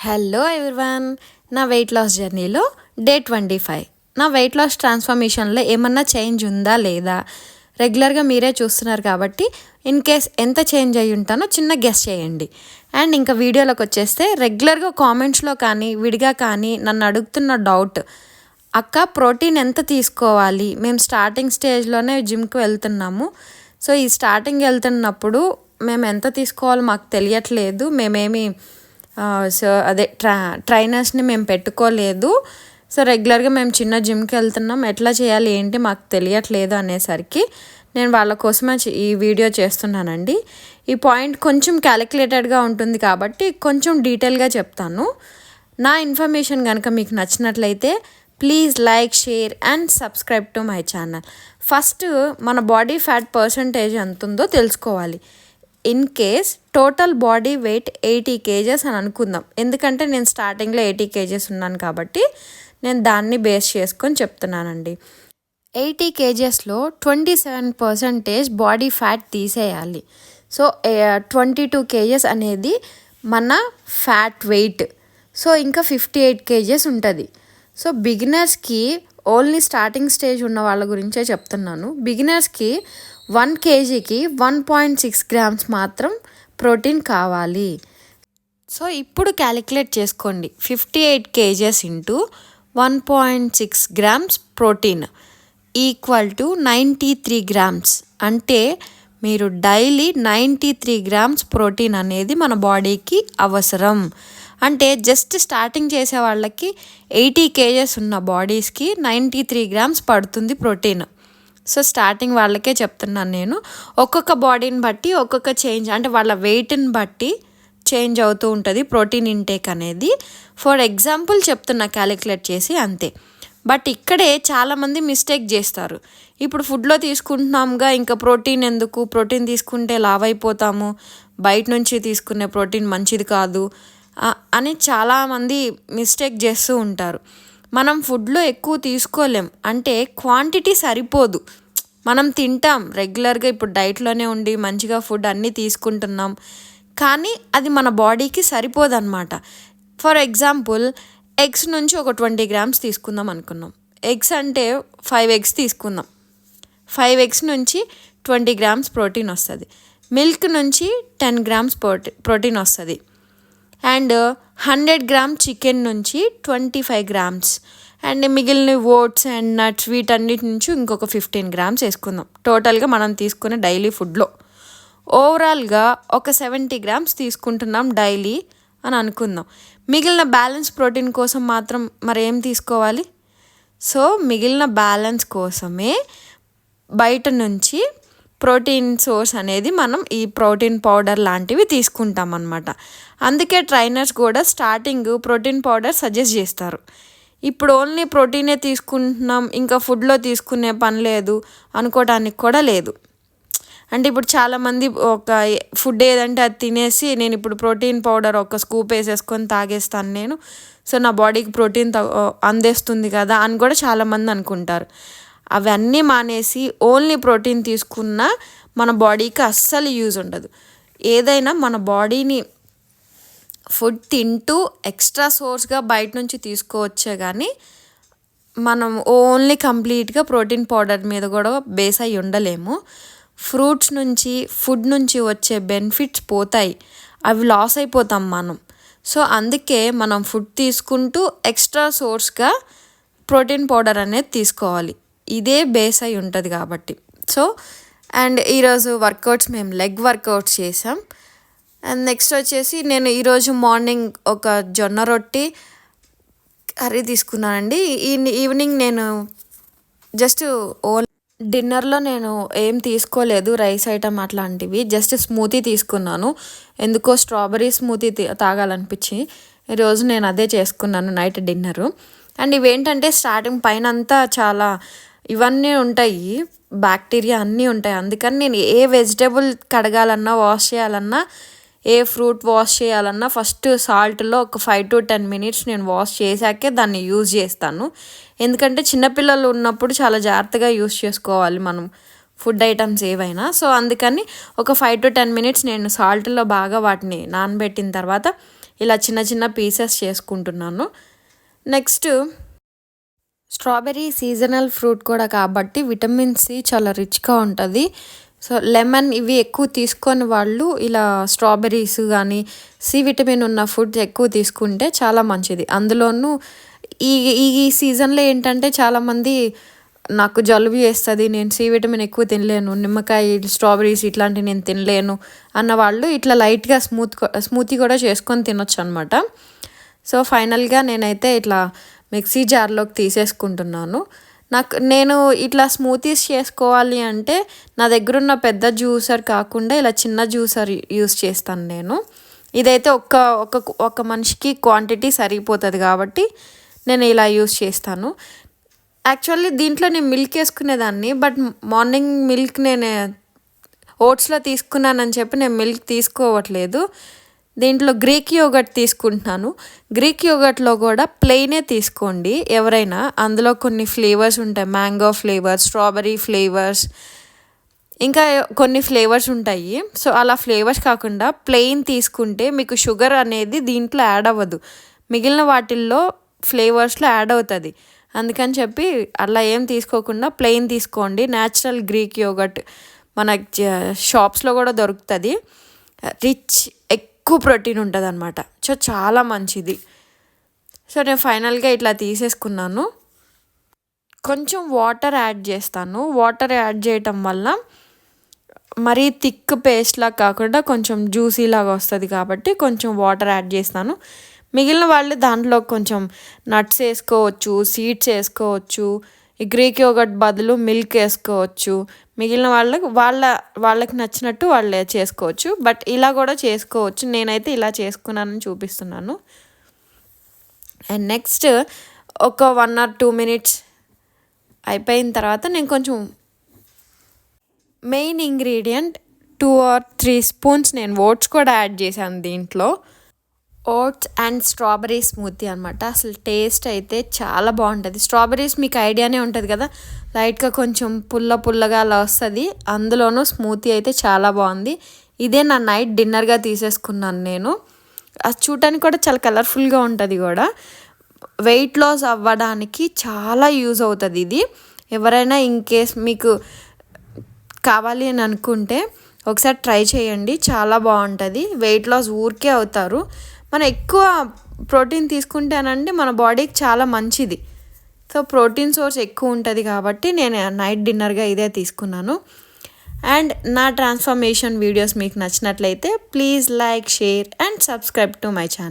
Hello everyone, నా weight loss జర్నీలో day 25. నా వెయిట్ లాస్ ట్రాన్స్ఫర్మేషన్లో ఏమన్నా చేంజ్ ఉందా లేదా రెగ్యులర్గా మీరే చూస్తున్నారు కాబట్టి ఇన్ కేస్ ఎంత చేంజ్ అయ్యి ఉంటానో చిన్న గెస్ చేయండి. అండ్ ఇంకా వీడియోలోకి వచ్చేస్తే రెగ్యులర్గా కామెంట్స్లో కానీ విడిగా కానీ నన్ను అడుగుతున్న డౌట్, అక్క ప్రోటీన్ ఎంత తీసుకోవాలి? మేము స్టార్టింగ్ స్టేజ్లోనే జిమ్కి వెళ్తున్నాము. సో ఈ స్టార్టింగ్ వెళ్తున్నప్పుడు మేము ఎంత తీసుకోవాలో మాకు తెలియట్లేదు. మేమేమి సో అదే ట్రైనర్స్ని మేము పెట్టుకోలేదు. సో రెగ్యులర్గా మేము చిన్న జిమ్కి వెళ్తున్నాం, ఎట్లా చేయాలి ఏంటి మాకు తెలియట్లేదు అనేసరికి నేను వాళ్ళ కోసమే ఈ వీడియో చేస్తున్నానండి. ఈ పాయింట్ కొంచెం క్యాలిక్యులేటెడ్గా ఉంటుంది కాబట్టి కొంచెం డీటెయిల్గా చెప్తాను. నా ఇన్ఫర్మేషన్ కనుక మీకు నచ్చినట్లయితే please like, share and subscribe to my channel. First మన బాడీ ఫ్యాట్ పర్సంటేజ్ ఎంత ఉందో తెలుసుకోవాలి. In case total body weight 80 kgs అని అనుకుందాం, ఎందుకంటే నేను స్టార్టింగ్లో 80 kgs ఉన్నాను కాబట్టి నేను దాన్ని బేస్ చేసుకొని చెప్తున్నానండి. 80 kgsలో 27% బాడీ ఫ్యాట్ తీసేయాలి. సో 22 kgs అనేది మన ఫ్యాట్ వెయిట్. సో ఇంకా 58 kgs ఉంటుంది. సో బిగినర్స్కి, ఓన్లీ స్టార్టింగ్ స్టేజ్ ఉన్న వాళ్ళ గురించే చెప్తున్నాను. బిగినర్స్కి 1 kgకి 1.6 grams మాత్రం ప్రోటీన్ కావాలి. సో ఇప్పుడు క్యాలిక్యులేట్ చేసుకోండి. 58 kgs into 1.6 grams protein equal to 93 grams. అంటే మీరు డైలీ 93 grams ప్రోటీన్ అనేది మన బాడీకి అవసరం. అంటే జస్ట్ స్టార్టింగ్ చేసే వాళ్ళకి 80 kgs ఉన్న బాడీస్కి 93 grams పడుతుంది ప్రోటీన్. సో స్టార్టింగ్ వాళ్ళకే చెప్తున్నాను నేను. ఒక్కొక్క బాడీని బట్టి ఒక్కొక్క చేంజ్, అంటే వాళ్ళ వెయిట్ని బట్టి చేంజ్ అవుతూ ఉంటుంది ప్రోటీన్ ఇంటేక్ అనేది. ఫర్ ఎగ్జాంపుల్ చెప్తున్నా క్యాలిక్యులేట్ చేసి, అంతే. బట్ ఇక్కడే చాలామంది మిస్టేక్ చేస్తారు. ఇప్పుడు ఫుడ్లో తీసుకుంటున్నాముగా, ఇంకా ప్రోటీన్ ఎందుకు, ప్రోటీన్ తీసుకుంటే లావ్ అయిపోతాము, బయట నుంచి తీసుకునే ప్రోటీన్ మంచిది కాదు అని చాలామంది మిస్టేక్ చేస్తూ ఉంటారు. మనం ఫుడ్లో ఎక్కువ తీసుకోలేం, అంటే క్వాంటిటీ సరిపోదు. మనం తింటాం రెగ్యులర్గా, ఇప్పుడు డైట్లోనే ఉండి మంచిగా ఫుడ్ అన్నీ తీసుకుంటున్నాం, కానీ అది మన బాడీకి సరిపోదన్నమాట. ఫర్ ఎగ్జాంపుల్ ఎగ్స్ నుంచి ఒక 20 grams తీసుకుందాం అనుకున్నాం. ఎగ్స్ అంటే 5 eggs తీసుకుందాం. 5 eggs నుంచి 20 grams ప్రోటీన్ వస్తుంది. మిల్క్ నుంచి 10 grams ప్రోటీన్ వస్తుంది. అండ్ 100 grams చికెన్ నుంచి 25 grams. అండ్ మిగిలిన ఓట్స్ అండ్ నట్స్ వీటన్నిటి నుంచి ఇంకొక 15 grams వేసుకుందాం టోటల్గా మనం తీసుకునే డైలీ ఫుడ్లో. ఓవరాల్గా ఒక 70 grams తీసుకుంటున్నాం డైలీ అని అనుకుందాం. మిగిలిన బ్యాలెన్స్ ప్రోటీన్ కోసం మాత్రం మరి ఏం తీసుకోవాలి? సో మిగిలిన బ్యాలెన్స్ కోసమే బయట నుంచి ప్రోటీన్ సోర్స్ అనేది మనం ఈ ప్రోటీన్ పౌడర్ లాంటివి తీసుకుంటాం అన్నమాట. అందుకే ట్రైనర్స్ కూడా స్టార్టింగ్ ప్రోటీన్ పౌడర్ సజెస్ట్ చేస్తారు. ఇప్పుడు ఓన్లీ ప్రోటీనే తీసుకుంటున్నాం, ఇంకా ఫుడ్లో తీసుకునే పని లేదు అనుకోవడానికి కూడా లేదు. అంటే ఇప్పుడు చాలామంది ఒక ఫుడ్ ఏదంటే అది తినేసి, నేను ఇప్పుడు ప్రోటీన్ పౌడర్ ఒక స్కూప్ వేసేసుకొని తాగేస్తాను నేను, సో నా బాడీకి ప్రోటీన్ అందేస్తుంది కదా అని కూడా చాలామంది అనుకుంటారు. అవన్నీ మానేసి ఓన్లీ ప్రోటీన్ తీసుకున్న మన బాడీకి అస్సలు యూజ్ ఉండదు. ఏదైనా మన బాడీని ఫుడ్ తింటూ ఎక్స్ట్రా సోర్స్గా బయట నుంచి తీసుకోవచ్చే కానీ మనం ఓన్లీ కంప్లీట్గా ప్రోటీన్ పౌడర్ మీద కూడా బేస్ అయ్యి ఉండలేము. ఫ్రూట్స్ నుంచి, ఫుడ్ నుంచి వచ్చే బెనిఫిట్స్ పోతాయి, అవి లాస్ అయిపోతాం మనం. సో అందుకే మనం ఫుడ్ తీసుకుంటూ ఎక్స్ట్రా సోర్స్గా ప్రోటీన్ పౌడర్ అనేది తీసుకోవాలి. ఇదే బేస్ అయి ఉంటుంది కాబట్టి. సో అండ్ ఈరోజు వర్కౌట్స్ మేము లెగ్ వర్కౌట్స్ చేసాం. అండ్ నెక్స్ట్ వచ్చేసి నేను ఈరోజు మార్నింగ్ ఒక జొన్న రొట్టి కర్రీ తీసుకున్నానండి. ఈవినింగ్ నేను జస్ట్ డిన్నర్లో నేను ఏం తీసుకోలేదు, రైస్ ఐటమ్ అట్లాంటివి, జస్ట్ స్మూతీ తీసుకున్నాను. ఎందుకో స్ట్రాబెర్రీ స్మూతీ తాగాలనిపించి ఈరోజు నేను అదే చేసుకున్నాను నైట్ డిన్నరు. అండ్ ఇవేంటంటే స్టార్టింగ్ పైన అంతా చాలా ఇవన్నీ ఉంటాయి, బ్యాక్టీరియా అన్నీ ఉంటాయి. అందుకని నేను ఏ వెజిటేబుల్ కడగాలన్నా, వాష్ చేయాలన్నా, ఏ ఫ్రూట్ వాష్ చేయాలన్నా ఫస్ట్ సాల్ట్లో ఒక 5 to 10 minutes నేను వాష్ చేశాకే దాన్ని యూజ్ చేస్తాను. ఎందుకంటే చిన్నపిల్లలు ఉన్నప్పుడు చాలా జాగ్రత్తగా యూజ్ చేసుకోవాలి మనం ఫుడ్ ఐటమ్స్ ఏవైనా. సో అందుకని ఒక 5 to 10 minutes నేను సాల్ట్లో బాగా వాటిని నానబెట్టిన తర్వాత ఇలా చిన్న చిన్న పీసెస్ చేసుకుంటున్నాను. నెక్స్ట్ స్ట్రాబెర్రీ సీజనల్ ఫ్రూట్ కూడా కాబట్టి విటమిన్ సి చాలా రిచ్గా ఉంటుంది. సో లెమన్ ఇవి ఎక్కువ తీసుకొని వాళ్ళు ఇలా స్ట్రాబెర్రీస్ కానీ సి విటమిన్ ఉన్న ఫుడ్ ఎక్కువ తీసుకుంటే చాలా మంచిది. అందులోనూ ఈ ఈ సీజన్లో ఏంటంటే చాలామంది నాకు జలుబు చేస్తుంది, నేను సి విటమిన్ ఎక్కువ తినలేను, నిమ్మకాయ స్ట్రాబెర్రీస్ ఇట్లాంటివి నేను తినలేను అన్న వాళ్ళు ఇట్లా లైట్గా స్మూతీ కూడా చేసుకొని తినొచ్చు అనమాట. సో ఫైనల్గా నేనైతే ఇట్లా మిక్సీ జార్లోకి తీసేసుకుంటున్నాను. నేను ఇట్లా స్మూతీస్ చేసుకోవాలి అంటే నా దగ్గర ఉన్న పెద్ద జ్యూసర్ కాకుండా ఇలా చిన్న జ్యూసర్ యూస్ చేస్తాను నేను. ఇదైతే ఒక మనిషికి క్వాంటిటీ సరిపోతుంది కాబట్టి నేను ఇలా యూస్ చేస్తాను. యాక్చువల్లీ దీంట్లో నేను మిల్క్ వేసుకునేదాన్ని, బట్ మార్నింగ్ మిల్క్ నేను ఓట్స్లో తీసుకున్నానని చెప్పి నేను మిల్క్ తీసుకోవట్లేదు. దీంట్లో గ్రీక్ యోగర్ట్ తీసుకుంటున్నాను. గ్రీక్ యోగర్ట్లో కూడా ప్లెయినే తీసుకోండి ఎవరైనా. అందులో కొన్ని ఫ్లేవర్స్ ఉంటాయి, మ్యాంగో ఫ్లేవర్స్, స్ట్రాబెర్రీ ఫ్లేవర్స్, ఇంకా కొన్ని ఫ్లేవర్స్ ఉంటాయి. సో అలా ఫ్లేవర్స్ కాకుండా ప్లెయిన్ తీసుకుంటే మీకు షుగర్ అనేది దీంట్లో యాడ్ అవ్వదు, మిగిలిన వాటిల్లో ఫ్లేవర్స్లో యాడ్ అవుతుంది. అందుకని చెప్పి అలా ఏం తీసుకోకుండా ప్లెయిన్ తీసుకోండి. న్యాచురల్ గ్రీక్ యోగర్ట్ మన షాప్స్లో కూడా దొరుకుతుంది. రిచ్ ఎక్కువ ప్రోటీన్ ఉంటుంది అనమాట. సో చాలా మంచిది. సో నేను ఫైనల్గా ఇట్లా తీసేసుకున్నాను. కొంచెం వాటర్ యాడ్ చేస్తాను. వాటర్ యాడ్ చేయటం వల్ల మరీ థిక్ పేస్ట్లా కాకుండా కొంచెం జ్యూసీలాగా వస్తుంది కాబట్టి కొంచెం వాటర్ యాడ్ చేస్తాను. మిగిలిన వాళ్ళు దాంట్లో కొంచెం నట్స్ వేసుకోవచ్చు, సీడ్స్ వేసుకోవచ్చు, ఈ గ్రీక్ యోగర్ట్ బదులు మిల్క్ వేసుకోవచ్చు. మిగిలిన వాళ్ళకి నచ్చినట్టు వాళ్ళు చేసుకోవచ్చు, బట్ ఇలా కూడా చేసుకోవచ్చు. నేనైతే ఇలా చేసుకున్నానని చూపిస్తున్నాను. అండ్ నెక్స్ట్ ఒక 1 or 2 minutes అయిపోయిన తర్వాత నేను కొంచెం మెయిన్ ఇంగ్రీడియంట్ 2 or 3 spoons నేను ఓట్స్ కూడా యాడ్ చేశాను దీంట్లో. ఓట్స్ అండ్ స్ట్రాబెర్రీ స్మూతీ అనమాట. అసలు టేస్ట్ అయితే చాలా బాగుంటుంది. స్ట్రాబెర్రీస్ మీకు ఐడియానే ఉంటుంది కదా, లైట్గా కొంచెం పుల్లగా అలా వస్తుంది. అందులోనూ స్మూతీ అయితే చాలా బాగుంది. ఇదే నా నైట్ డిన్నర్గా తీసేసుకున్నాను నేను. అది చూడటానికి కూడా చాలా కలర్ఫుల్గా ఉంటుంది కూడా. వెయిట్ లాస్ అవ్వడానికి చాలా యూజ్ అవుతుంది ఇది. ఎవరైనా ఇన్ కేస్ మీకు కావాలి అని అనుకుంటే ఒకసారి ట్రై చేయండి, చాలా బాగుంటుంది. వెయిట్ లాస్ ఊరికే అవుతారు. మనం ఎక్కువ ప్రోటీన్ తీసుకుంటేనండి మన బాడీకి చాలా మంచిది. సో ప్రోటీన్ సోర్స్ ఎక్కువ ఉంటుంది కాబట్టి నేను నైట్ డిన్నర్గా ఇదే తీసుకున్నాను. అండ్ నా ట్రాన్స్ఫర్మేషన్ వీడియోస్ మీకు నచ్చినట్లయితే please like, share and subscribe to my channel.